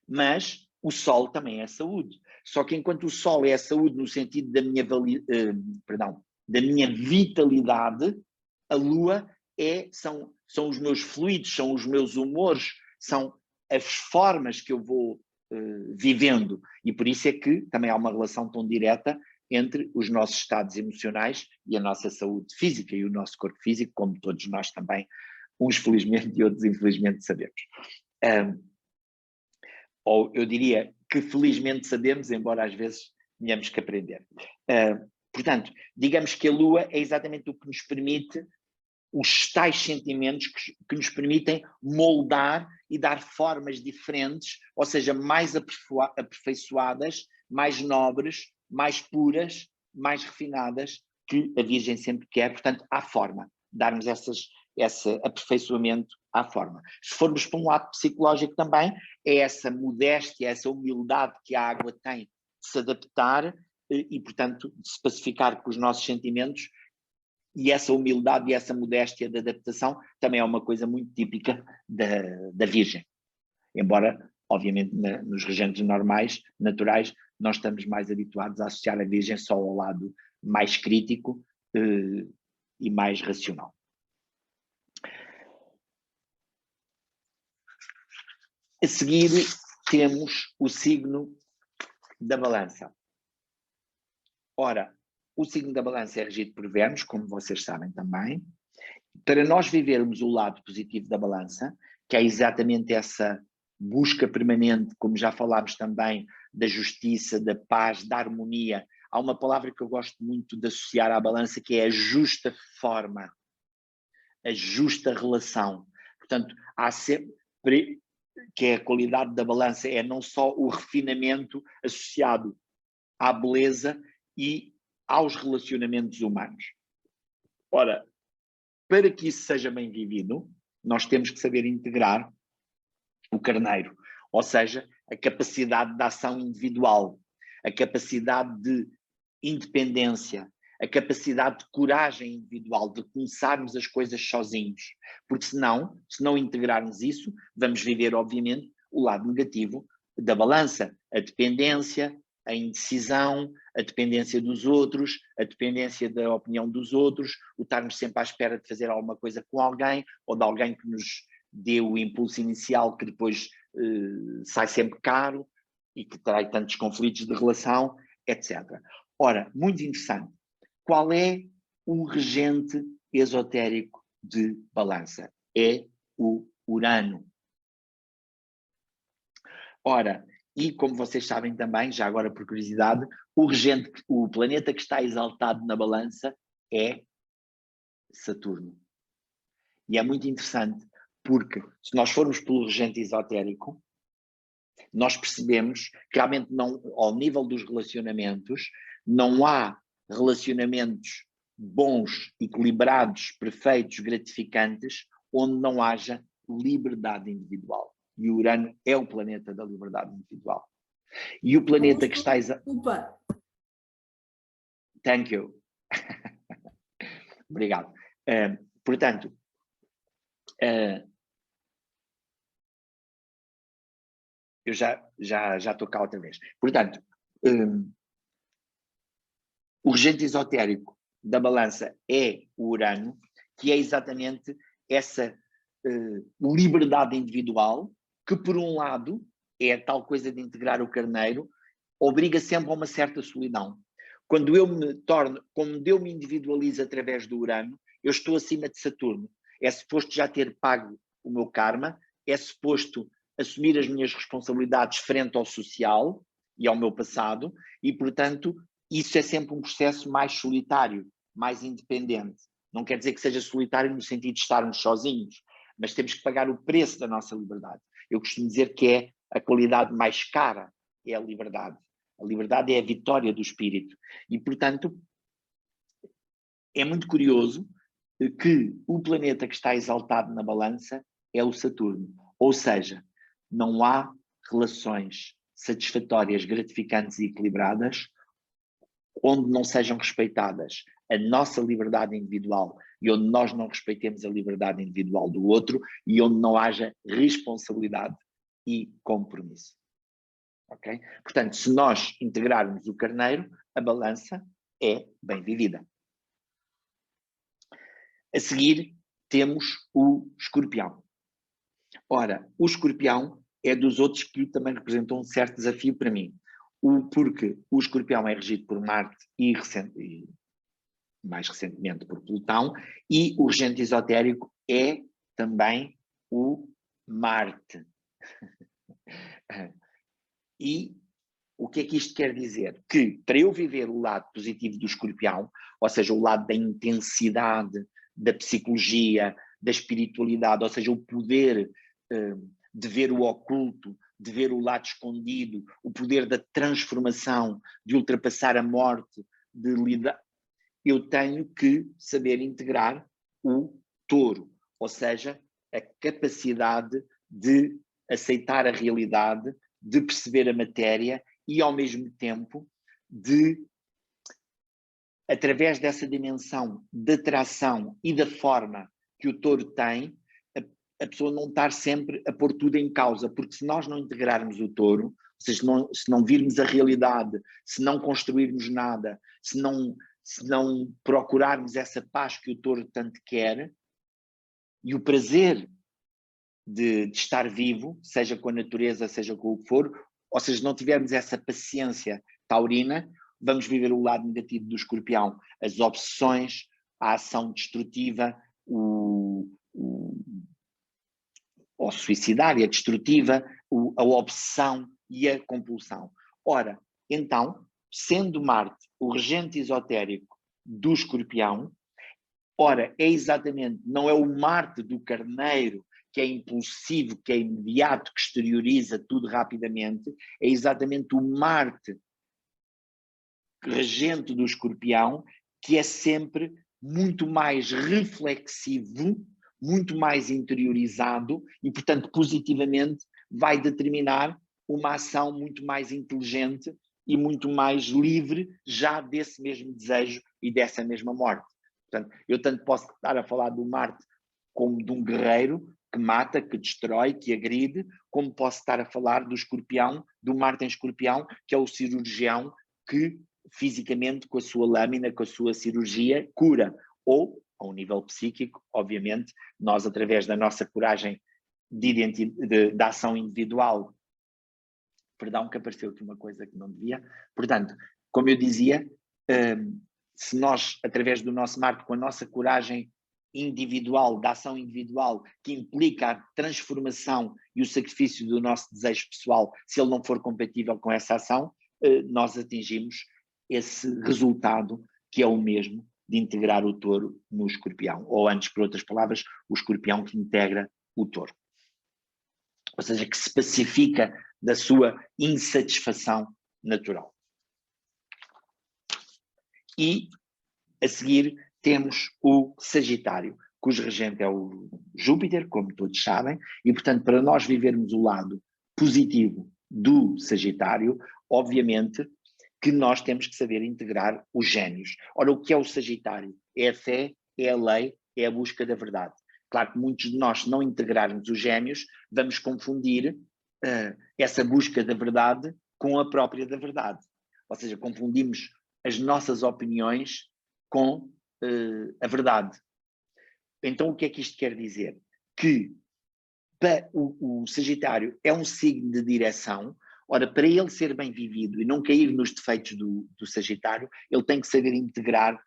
Mas o Sol também é a saúde. Só que enquanto o Sol é a saúde no sentido da minha, da minha vitalidade, a Lua são os meus fluidos, são os meus humores, são as formas que eu vou vivendo. E por isso é que também há uma relação tão direta entre os nossos estados emocionais e a nossa saúde física e o nosso corpo físico, como todos nós também, uns felizmente e outros infelizmente sabemos. Ou eu diria que felizmente sabemos, embora às vezes tenhamos que aprender. Portanto, digamos que a Lua é exatamente o que nos permite os tais sentimentos que nos permitem moldar e dar formas diferentes, ou seja, mais aperfeiçoadas, mais nobres, mais puras, mais refinadas, que a Virgem sempre quer. Portanto, à forma, darmos esse aperfeiçoamento à forma. Se formos para um lado psicológico também, é essa modéstia, essa humildade que a água tem de se adaptar e, portanto, de se pacificar com os nossos sentimentos. E essa humildade e essa modéstia de adaptação também é uma coisa muito típica da Virgem. Embora, obviamente, nos regentes normais, naturais, nós estamos mais habituados a associar a Virgem só ao lado mais crítico e mais racional. A seguir, temos o signo da Balança. Ora, o signo da Balança é regido por Vênus, como vocês sabem também. Para nós vivermos o lado positivo da Balança, que é exatamente essa busca permanente, como já falámos também, da justiça, da paz, da harmonia. Há uma palavra que eu gosto muito de associar à Balança, que é a justa forma, a justa relação. Portanto, há sempre que a qualidade da Balança é não só o refinamento associado à beleza e aos relacionamentos humanos. Ora, para que isso seja bem vivido, nós temos que saber integrar o carneiro, ou seja, a capacidade de ação individual, a capacidade de independência, a capacidade de coragem individual, de começarmos as coisas sozinhos. Porque se não integrarmos isso, vamos viver, obviamente, o lado negativo da balança, a dependência, a indecisão, a dependência dos outros, a dependência da opinião dos outros, o estarmos sempre à espera de fazer alguma coisa com alguém, ou de alguém que nos dê o impulso inicial que depois sai sempre caro e que traz tantos conflitos de relação, etc. Ora, muito interessante. Qual é o regente esotérico de balança? É o Urano. Ora, e como vocês sabem também, já agora por curiosidade, o planeta que está exaltado na balança é Saturno. E é muito interessante, porque se nós formos pelo regente esotérico, nós percebemos que realmente não, ao nível dos relacionamentos, não há relacionamentos bons, equilibrados, perfeitos, gratificantes, onde não haja liberdade individual. E o Urano é o planeta da liberdade individual. E o planeta que está... Desculpa. Thank you. Obrigado. Portanto, eu já estou cá outra vez. Portanto, o regente esotérico da balança é o Urano, que é exatamente essa liberdade individual, que por um lado é a tal coisa de integrar o carneiro, obriga sempre a uma certa solidão. Quando eu me individualizo através do Urano, eu estou acima de Saturno. É suposto já ter pago o meu karma, é suposto assumir as minhas responsabilidades frente ao social e ao meu passado, e, portanto, isso é sempre um processo mais solitário, mais independente. Não quer dizer que seja solitário no sentido de estarmos sozinhos, mas temos que pagar o preço da nossa liberdade. Eu costumo dizer que é a qualidade mais cara, é a liberdade. A liberdade é a vitória do espírito. E, portanto, é muito curioso que o planeta que está exaltado na balança é o Saturno. Ou seja, não há relações satisfatórias, gratificantes e equilibradas onde não sejam respeitadas a nossa liberdade individual e onde nós não respeitemos a liberdade individual do outro e onde não haja responsabilidade e compromisso. Okay? Portanto, se nós integrarmos o carneiro, a balança é bem vivida. A seguir, temos o escorpião. Ora, o escorpião é dos outros que também representam um certo desafio para mim. Porque o escorpião é regido por Marte e mais recentemente por Plutão, e o regente esotérico é também o Marte. E o que é que isto quer dizer? Que para eu viver o lado positivo do escorpião, ou seja, o lado da intensidade, da psicologia, da espiritualidade, ou seja, o poder de ver o oculto, de ver o lado escondido, o poder da transformação, de ultrapassar a morte, de lidar, eu tenho que saber integrar o touro, ou seja, a capacidade de aceitar a realidade, de perceber a matéria e, ao mesmo tempo, de, através dessa dimensão de atração e da forma que o touro tem, a pessoa não estar sempre a pôr tudo em causa, porque se nós não integrarmos o touro, ou seja, se não virmos a realidade, se não construirmos nada, se não procurarmos essa paz que o touro tanto quer, e o prazer de estar vivo, seja com a natureza, seja com o que for, ou seja, se não tivermos essa paciência taurina, vamos viver o lado negativo do escorpião, as obsessões, a ação destrutiva, ou suicidária, destrutiva, a obsessão e a compulsão. Ora, então, sendo Marte o regente esotérico do escorpião, ora, é exatamente, não é o Marte do carneiro que é impulsivo, que é imediato, que exterioriza tudo rapidamente, é exatamente o Marte regente do escorpião que é sempre muito mais reflexivo, muito mais interiorizado e, portanto, positivamente vai determinar uma ação muito mais inteligente e muito mais livre já desse mesmo desejo e dessa mesma morte. Portanto, eu tanto posso estar a falar do Marte como de um guerreiro que mata, que destrói, que agride, como posso estar a falar do Escorpião, do Marte em Escorpião, que é o cirurgião que fisicamente, com a sua lâmina, com a sua cirurgia, cura. Ou, ao nível psíquico, obviamente, nós, através da nossa coragem de ação individual, perdão que apareceu aqui uma coisa que não devia, portanto, como eu dizia, se nós, através do nosso Marte, com a nossa coragem individual, da ação individual, que implica a transformação e o sacrifício do nosso desejo pessoal, se ele não for compatível com essa ação, nós atingimos esse resultado que é o mesmo de integrar o touro no escorpião, ou antes, por outras palavras, o escorpião que integra o touro. Ou seja, que se pacifica da sua insatisfação natural. E, a seguir, temos o Sagitário, cujo regente é o Júpiter, como todos sabem, e, portanto, para nós vivermos o lado positivo do Sagitário, obviamente que nós temos que saber integrar os génios. Ora, o que é o Sagitário? É a fé, é a lei, é a busca da verdade. Claro que muitos de nós, se não integrarmos os génios, vamos confundir essa busca da verdade com a própria da verdade. Ou seja, confundimos as nossas opiniões com a verdade. Então, o que é que isto quer dizer? Que o Sagitário é um signo de direção. Ora, para ele ser bem vivido e não cair nos defeitos do Sagitário, ele tem que saber integrar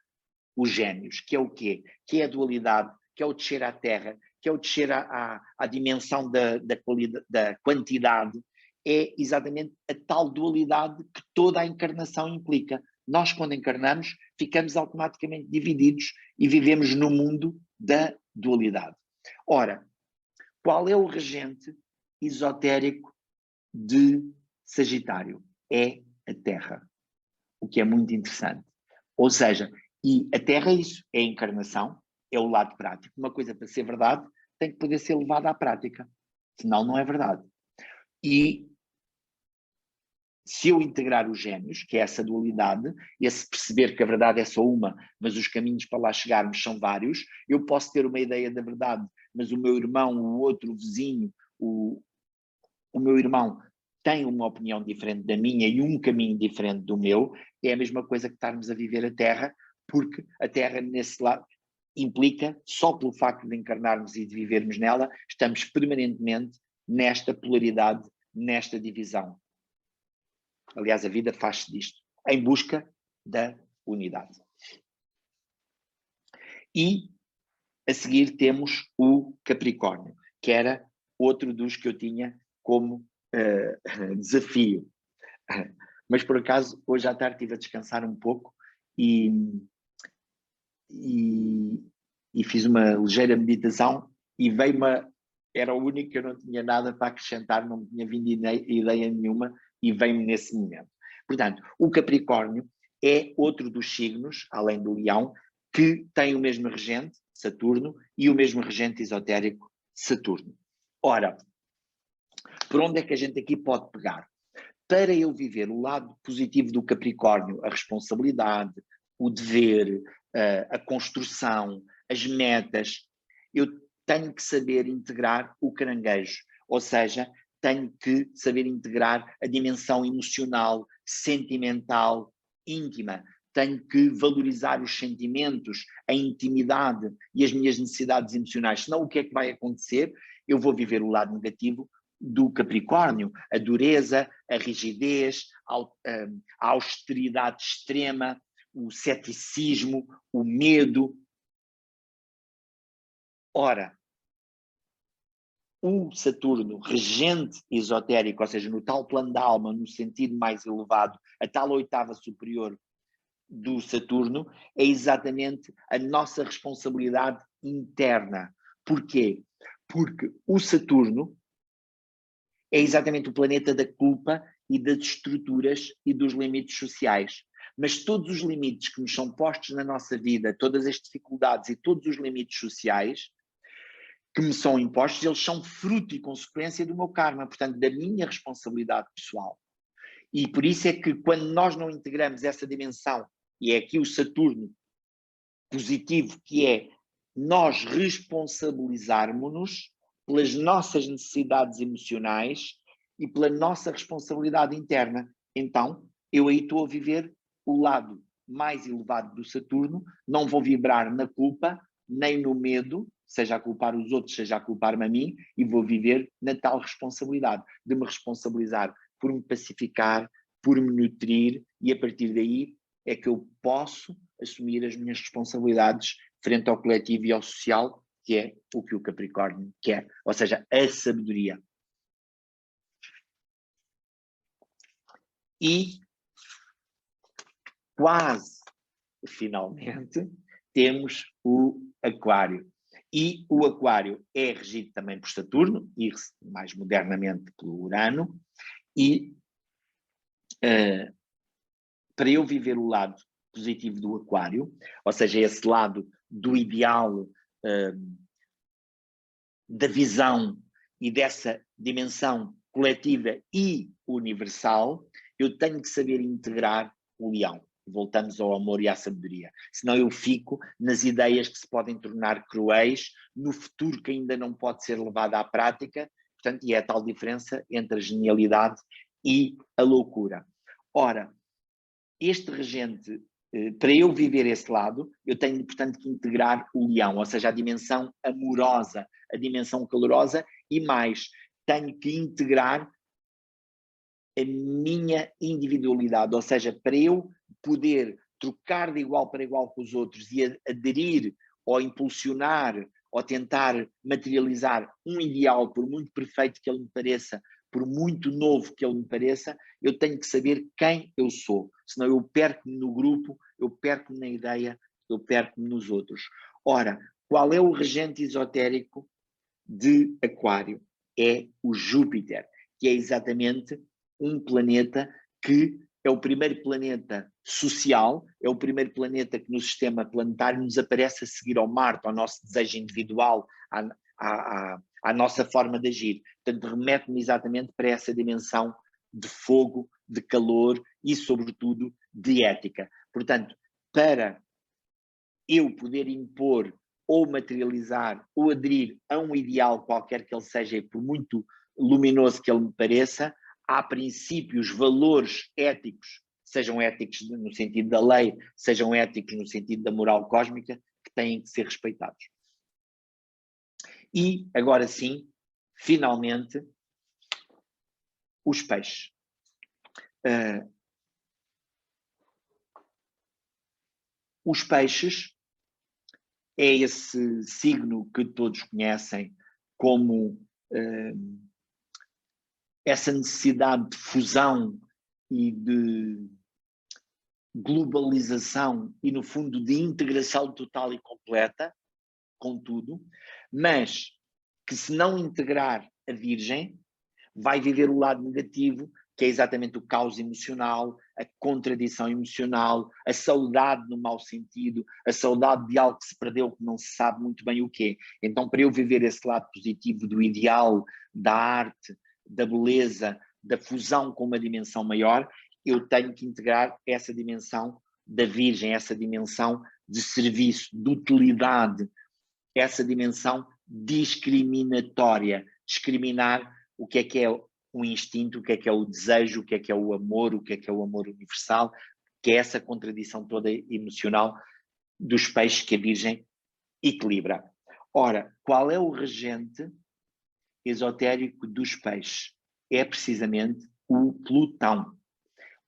os génios, que é o quê? Que é a dualidade, que é o descer à terra, que é o descer à dimensão da quantidade, é exatamente a tal dualidade que toda a encarnação implica. Nós, quando encarnamos, ficamos automaticamente divididos e vivemos no mundo da dualidade. Ora, qual é o regente esotérico de Sagitário? É a Terra, o que é muito interessante. Ou seja, e a Terra é isso, é a encarnação, é o lado prático. Uma coisa, para ser verdade, tem que poder ser levada à prática, senão não é verdade. E se eu integrar os génios, que é essa dualidade, esse perceber que a verdade é só uma, mas os caminhos para lá chegarmos são vários, eu posso ter uma ideia da verdade, mas o meu irmão, o outro, o vizinho, o meu irmão tem uma opinião diferente da minha e um caminho diferente do meu, é a mesma coisa que estarmos a viver a Terra, porque a Terra nesse lado implica, só pelo facto de encarnarmos e de vivermos nela, estamos permanentemente nesta polaridade, nesta divisão. Aliás, a vida faz-se disto, em busca da unidade. E, a seguir, temos o Capricórnio, que era outro dos que eu tinha como desafio. Mas, por acaso, hoje à tarde estive a descansar um pouco e fiz uma ligeira meditação e veio-me, era o único que eu não tinha nada para acrescentar, não me tinha vindo ideia nenhuma e veio-me nesse momento. Portanto, o Capricórnio é outro dos signos, além do Leão, que tem o mesmo regente, Saturno, e o mesmo regente esotérico, Saturno. Ora, por onde é que a gente aqui pode pegar? Para eu viver o lado positivo do Capricórnio, a responsabilidade, o dever, a construção, as metas, eu tenho que saber integrar o Caranguejo, ou seja, tenho que saber integrar a dimensão emocional, sentimental, íntima. Tenho que valorizar os sentimentos, a intimidade e as minhas necessidades emocionais. Senão, o que é que vai acontecer? Eu vou viver o lado negativo do Capricórnio, a dureza, a rigidez, a austeridade extrema, o ceticismo, o medo. Ora, o Saturno, regente esotérico, ou seja, no tal plano da alma, no sentido mais elevado, a tal oitava superior do Saturno, é exatamente a nossa responsabilidade interna. Porquê? Porque o Saturno é exatamente o planeta da culpa e das estruturas e dos limites sociais. Mas todos os limites que nos são postos na nossa vida, todas as dificuldades e todos os limites sociais que me são impostos, eles são fruto e consequência do meu karma, portanto, da minha responsabilidade pessoal. E por isso é que quando nós não integramos essa dimensão, e é aqui o Saturno positivo, que é nós responsabilizarmos-nos pelas nossas necessidades emocionais e pela nossa responsabilidade interna. Então, eu aí estou a viver o lado mais elevado do Saturno, não vou vibrar na culpa, nem no medo, seja a culpar os outros, seja a culpar-me a mim, e vou viver na tal responsabilidade, de me responsabilizar por me pacificar, por me nutrir, e a partir daí é que eu posso assumir as minhas responsabilidades frente ao coletivo e ao social, que é o que o Capricórnio quer, ou seja, a sabedoria. E quase, finalmente, temos o Aquário. E o Aquário é regido também por Saturno, e mais modernamente pelo Urano, e para eu viver o lado positivo do Aquário, ou seja, esse lado do ideal, da visão e dessa dimensão coletiva e universal, eu tenho que saber integrar o leão. Voltamos ao amor e à sabedoria. Senão eu fico nas ideias que se podem tornar cruéis, no futuro que ainda não pode ser levado à prática, portanto, e é a tal diferença entre a genialidade e a loucura. Ora, este regente, para eu viver esse lado, eu tenho, portanto, que integrar o leão, ou seja, a dimensão amorosa, a dimensão calorosa, e mais, tenho que integrar a minha individualidade, ou seja, para eu poder trocar de igual para igual com os outros e aderir ou impulsionar ou tentar materializar um ideal, por muito perfeito que ele me pareça, por muito novo que ele me pareça, eu tenho que saber quem eu sou, senão eu perco-me no grupo, eu perco-me na ideia, eu perco-me nos outros. Ora, qual é o regente esotérico de Aquário? É o Júpiter, que é exatamente um planeta que é o primeiro planeta social, é o primeiro planeta que no sistema planetário nos aparece a seguir ao Marte, ao nosso desejo individual, à nossa forma de agir. Portanto, remete-me exatamente para essa dimensão de fogo, de calor e, sobretudo, de ética. Portanto, para eu poder impor ou materializar ou aderir a um ideal qualquer que ele seja, por muito luminoso que ele me pareça, há princípios, valores éticos, sejam éticos no sentido da lei, sejam éticos no sentido da moral cósmica, que têm que ser respeitados. E, agora sim, finalmente, os peixes. Os peixes é esse signo que todos conhecem como essa necessidade de fusão e de globalização e, no fundo, de integração total e completa com tudo, mas que, se não integrar a Virgem, vai viver o lado negativo, que é exatamente o caos emocional, a contradição emocional, a saudade no mau sentido, a saudade de algo que se perdeu, que não se sabe muito bem o quê. Então, para eu viver esse lado positivo do ideal, da arte, da beleza, da fusão com uma dimensão maior, eu tenho que integrar essa dimensão da Virgem, essa dimensão de serviço, de utilidade, essa dimensão discriminatória, discriminar o que é um instinto, o que é o desejo, o que é o amor, o que é o amor universal, que é essa contradição toda emocional dos peixes que a Virgem equilibra. Ora, qual é o regente esotérico dos peixes? É precisamente o Plutão.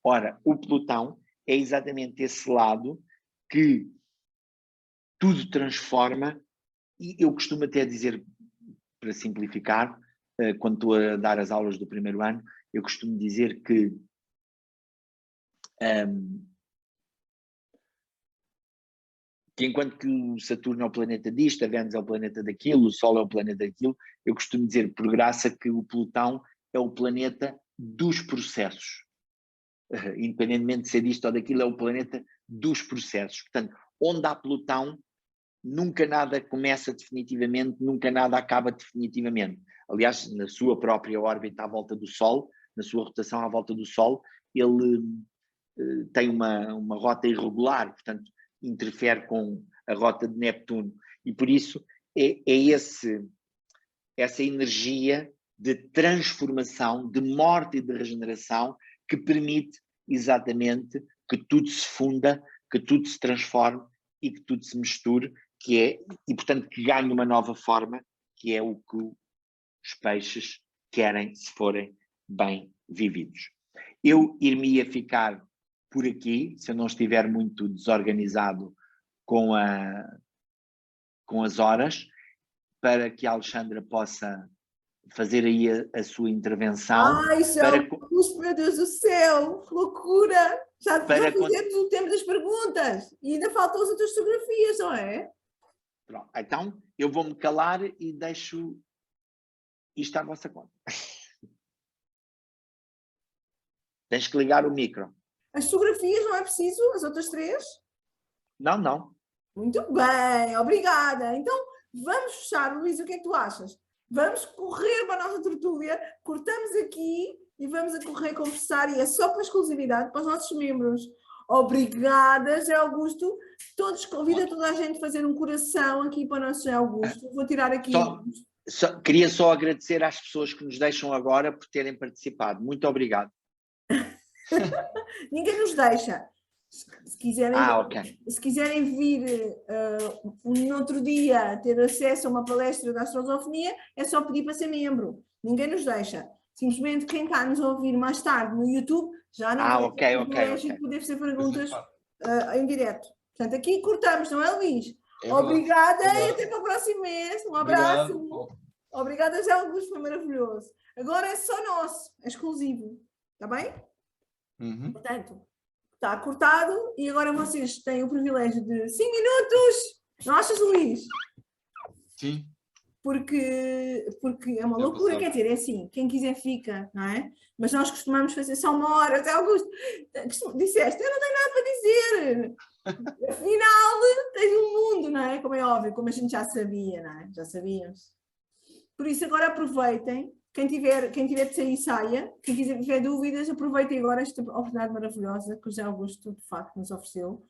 Ora, o Plutão é exatamente esse lado que tudo transforma, e eu costumo até dizer, para simplificar, quando estou a dar as aulas do primeiro ano, eu costumo dizer que enquanto que o Saturno é o planeta disto, a Vênus é o planeta daquilo, o Sol é o planeta daquilo, eu costumo dizer, por graça, que o Plutão é o planeta dos processos. independentemente de ser isto ou daquilo, é o planeta dos processos. Portanto, onde há Plutão, nunca nada começa definitivamente, nunca nada acaba definitivamente. Aliás, na sua própria órbita à volta do Sol, na sua rotação à volta do Sol, ele tem uma rota irregular, portanto, interfere com a rota de Neptuno. E por isso é essa energia de transformação, de morte e de regeneração que permite exatamente que tudo se funda, que tudo se transforme e que tudo se misture, e portanto que ganhe uma nova forma, que é o que os peixes querem se forem bem vividos. Eu iria ficar por aqui, se eu não estiver muito desorganizado com as horas, para que a Alexandra possa fazer aí a sua intervenção. Ai, meu Deus do céu, que loucura! Já fizemos o tempo das perguntas e ainda faltam as outras fotografias, não é? Pronto, então eu vou-me calar e deixo isto à vossa conta. Tens que ligar o micro. As fotografias não é preciso? As outras 3? Não, não. Muito bem, obrigada. Então, vamos fechar, Luís, o que é que tu achas? Vamos correr para a nossa tertúlia, cortamos aqui e vamos a correr conversar, e é só para exclusividade para os nossos membros. Obrigada, José Augusto. Convida toda a gente a fazer um coração aqui para o nosso José Augusto. Vou tirar aqui... Queria só agradecer às pessoas que nos deixam agora por terem participado. Muito obrigado. Ninguém nos deixa. Se quiserem, ok. Se quiserem vir um outro dia ter acesso a uma palestra da astrosofonia, é só pedir para ser membro. Ninguém nos deixa. Simplesmente quem está a nos ouvir mais tarde no YouTube já não tem o privilégio de poder fazer perguntas em direto. Portanto, aqui cortamos, não é, Luís? Obrigada e até para o próximo mês. Um abraço. Obrigada, José Augusto, foi maravilhoso. Agora é só nosso, é exclusivo. Está bem? Uhum. Portanto, está cortado e agora vocês têm o privilégio de 5 minutos. Não achas, Luís? Sim. Porque é uma loucura, quer dizer, é assim, quem quiser fica, não é? Mas nós costumamos fazer só 1 hora. Até Augusto, disseste, eu não tenho nada para dizer. Afinal, tens um mundo, não é? Como é óbvio, como a gente já sabia, não é? Já sabíamos. Por isso, agora aproveitem. Quem tiver de sair, saia. Quem tiver dúvidas, aproveitem agora esta oportunidade maravilhosa que o José Augusto, de facto, nos ofereceu.